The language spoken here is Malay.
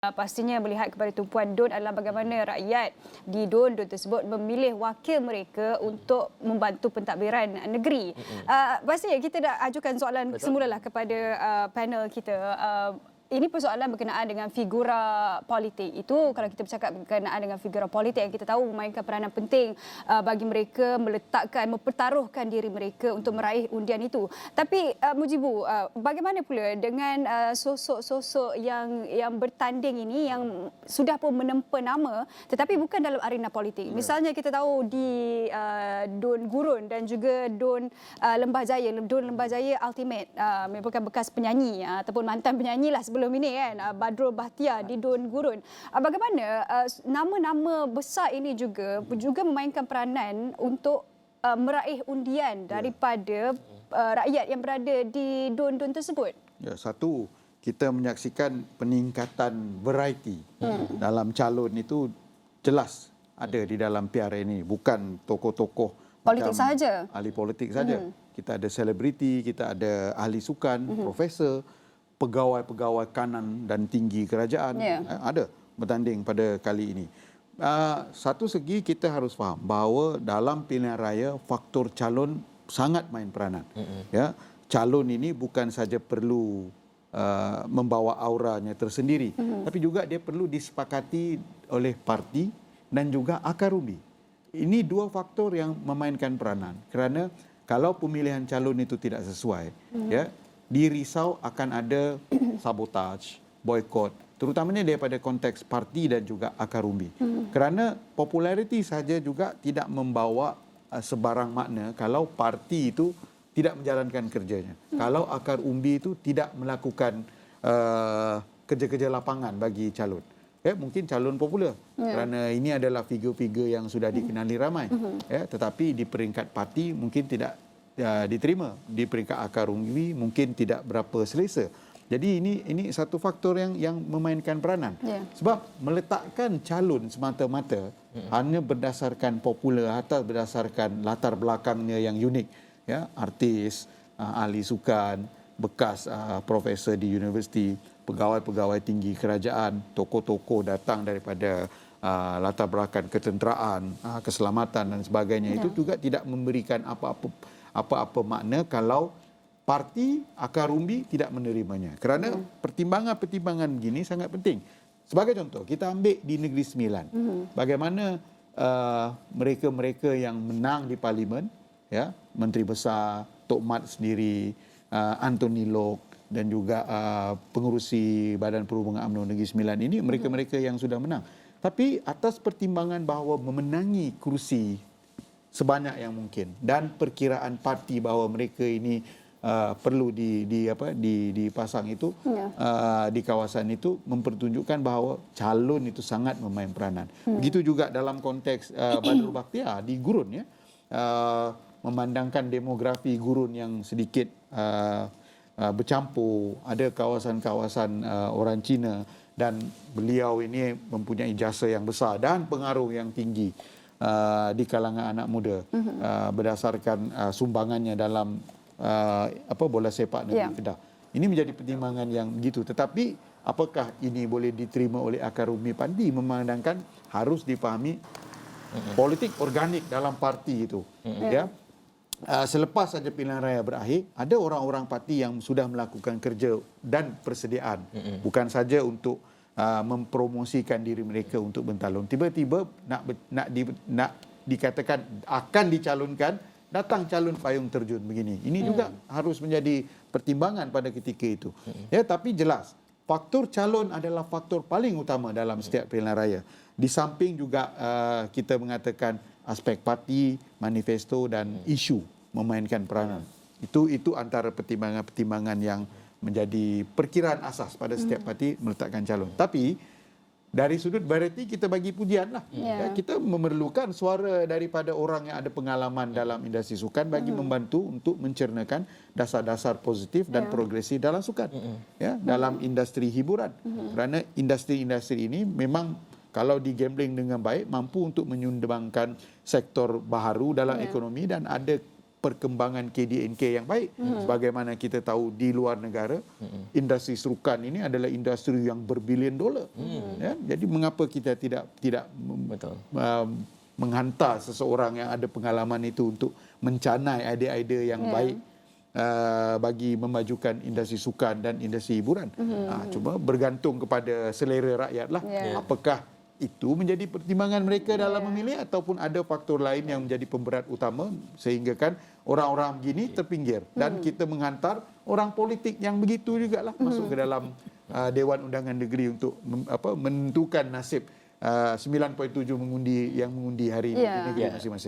Pastinya melihat kepada tumpuan DUN adalah bagaimana rakyat di DUN tersebut memilih wakil mereka untuk membantu pentadbiran negeri. Pastinya kita dah ajukan soalan semulalah kepada panel kita. Ini persoalan berkenaan dengan figura politik. Itu kalau kita bercakap berkenaan dengan figura politik yang kita tahu memainkan peranan penting bagi mereka meletakkan, mempertaruhkan diri mereka untuk meraih undian itu. Tapi Mujibu, bagaimana pula dengan sosok-sosok yang bertanding ini yang sudah pun menempa nama tetapi bukan dalam arena politik. Misalnya kita tahu di DUN Gurun dan juga DUN Lembah Jaya. DUN Lembah Jaya Ultimate merupakan bekas penyanyi ataupun mantan penyanyi lah sebelum ini kan, Badrul Bahtiar di DUN Gurun. Bagaimana nama-nama besar ini juga memainkan peranan untuk meraih undian daripada rakyat yang berada di DUN tersebut? Ya, satu, kita menyaksikan peningkatan variety dalam calon itu jelas ada di dalam PRN ini, bukan tokoh-tokoh politik sahaja. Ahli politik saja. Kita ada selebriti, kita ada ahli sukan, profesor, pegawai-pegawai kanan dan tinggi kerajaan ada bertanding pada kali ini. Satu segi kita harus faham bahawa dalam pilihan raya faktor calon sangat main peranan. Ya, calon ini bukan saja perlu membawa auranya tersendiri, tapi juga dia perlu disepakati oleh parti dan juga akar umbi. Ini dua faktor yang memainkan peranan. Kerana kalau pemilihan calon itu tidak sesuai, ya, dirisau akan ada sabotaj, boikot, terutamanya daripada konteks parti dan juga akar umbi. Kerana populariti saja juga tidak membawa sebarang makna kalau parti itu tidak menjalankan kerjanya. Kalau akar umbi itu tidak melakukan kerja-kerja lapangan bagi calon. Ya, mungkin calon popular kerana ini adalah figur-figur yang sudah dikenali ramai. Ya, tetapi di peringkat parti mungkin tidak diterima, di peringkat akar umbi mungkin tidak berapa selesa. Jadi ini satu faktor yang memainkan peranan. Sebab meletakkan calon semata-mata hanya berdasarkan popular atau berdasarkan latar belakangnya yang unik, ya, artis, ahli sukan, bekas profesor di universiti, pegawai-pegawai tinggi kerajaan, tokoh-tokoh datang daripada latar belakang ketenteraan, keselamatan dan sebagainya, itu juga tidak memberikan apa-apa makna kalau parti akar umbi tidak menerimanya. Kerana pertimbangan-pertimbangan begini sangat penting. Sebagai contoh, kita ambil di Negeri Sembilan. Bagaimana mereka-mereka yang menang di parlimen, ya, Menteri Besar, Tok Mat sendiri, Anthony Lok dan juga pengurusi Badan Perhubungan UMNO Negeri Sembilan ini, mereka-mereka yang sudah menang. Tapi atas pertimbangan bahawa memenangi kerusi sebanyak yang mungkin dan perkiraan parti bahawa mereka ini perlu dipasang itu di kawasan itu, mempertunjukkan bahawa calon itu sangat memain peranan. Begitu juga dalam konteks Badrul Bahtiar di Gurun, ya, memandangkan demografi Gurun yang sedikit bercampur, ada kawasan-kawasan orang Cina dan beliau ini mempunyai jasa yang besar dan pengaruh yang tinggi di kalangan anak muda berdasarkan sumbangannya dalam bola sepak negeri Kedah. Ini menjadi pertimbangan yang begitu. Tetapi apakah ini boleh diterima oleh akar umbi parti? Memandangkan harus dipahami politik organik dalam parti itu. Ya. Selepas saja pilihan raya berakhir, ada orang-orang parti yang sudah melakukan kerja dan persediaan, bukan saja untuk mempromosikan diri mereka untuk bertalon. Tiba-tiba nak dikatakan akan dicalonkan, datang calon payung terjun begini. Ini juga harus menjadi pertimbangan pada ketika itu. Ya, tapi jelas faktor calon adalah faktor paling utama dalam setiap pilihan raya. Di samping juga kita mengatakan aspek parti, manifesto dan isu memainkan peranan. Itu antara pertimbangan-pertimbangan yang menjadi perkiraan asas pada setiap parti meletakkan calon. Tapi dari sudut variety kita bagi pujian lah. Ya, kita memerlukan suara daripada orang yang ada pengalaman dalam industri sukan bagi membantu untuk mencernakan dasar-dasar positif dan progresif dalam sukan. Ya, dalam industri hiburan. Kerana industri-industri ini memang kalau digambling dengan baik mampu untuk menyumbangkan sektor baharu dalam ekonomi dan ada perkembangan KDNK yang baik. Sebagaimana kita tahu di luar negara, industri serukan ini adalah industri yang berbilion dolar. Ya, jadi mengapa kita tidak menghantar seseorang yang ada pengalaman itu untuk mencanai idea-idea yang baik bagi memajukan industri sukan dan industri hiburan. Cuma bergantung kepada selera rakyat lah. Apakah itu menjadi pertimbangan mereka dalam memilih ataupun ada faktor lain yang menjadi pemberat utama sehingga kan orang-orang begini terpinggir dan kita menghantar orang politik yang begitu jugalah masuk ke dalam Dewan Undangan Negeri untuk menentukan nasib 9.7 mengundi yang mengundi hari ini di negeri masing-masing.